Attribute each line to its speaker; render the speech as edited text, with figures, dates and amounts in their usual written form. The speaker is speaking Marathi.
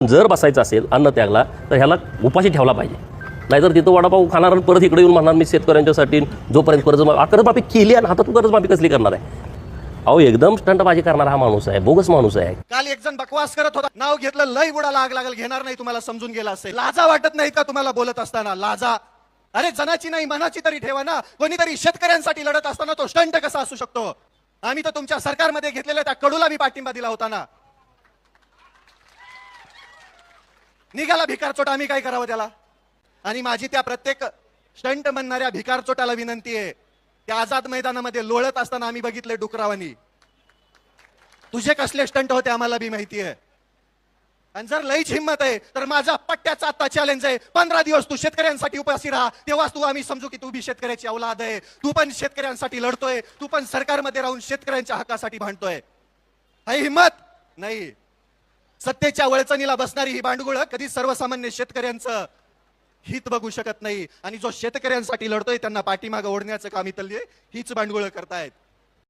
Speaker 1: जर बसायचं असेल अन्न त्यागला तर ह्याला उपाशी ठेवला पाहिजे, नाहीतर तिथं वडापाव खाणार आणि परत इकडे येऊन म्हणणार मी शेतकऱ्यांच्यासाठी जोपर्यंत कर्जमाफी केली आणि आता तू कर्जमाफी कसली करणार आहे? अहो एकदम स्टंटबाजी करणारा हा माणूस आहे, बोगस माणूस आहे.
Speaker 2: काल एक जण बकवास करत होता, नाव घेतलं लय बुडाला आग लागल, घेणार नाही, तुम्हाला समजून गेला असेल. लाजा वाटत नाही का तुम्हाला बोलत असताना? लाजा, अरे जनाची नाही मनाची तरी ठेवा ना. कोणीतरी शेतकऱ्यांसाठी लढत असताना तो स्टंट कसा असू शकतो? आम्ही तर तुमच्या सरकारमध्ये घेतलेल्या त्या कडूला मी पाठिंबा दिला होता ना. निघाला भिकारचोट, आम्ही काय करावं त्याला? आणि माझी त्या प्रत्येक स्टंट म्हणणाऱ्या भिकारचोटाला विनंती आहे, त्या आझाद मैदानामध्ये लोळत असताना आम्ही बघितले डुकरावानी. तुझे कसले स्टंट होते आम्हाला बी माहिती आहे. आणि जर लईच हिंमत आहे तर माझा पट्ट्याचा आता चॅलेंज आहे, 15 दिवस तू शेतकऱ्यांसाठी उपाशी राहा, तेव्हाच तू आम्ही समजू की तू बी शेतकऱ्याची औलाद आहे. तू पण शेतकऱ्यांसाठी लढतोय, तू पण सरकारमध्ये राहून शेतकऱ्यांच्या हक्कासाठी भांडतोय. ही हिंमत नाही. सत्तेच्या वळचणीला बसणारी ही भांडगुळ कधी सर्वसामान्य शेतकऱ्यांचं हित बघू शकत नाही. आणि जो शेतकऱ्यांसाठी लढतोय त्यांना पाठीमागं ओढण्याचं काम इथली हीच भांडगुळ करतायत.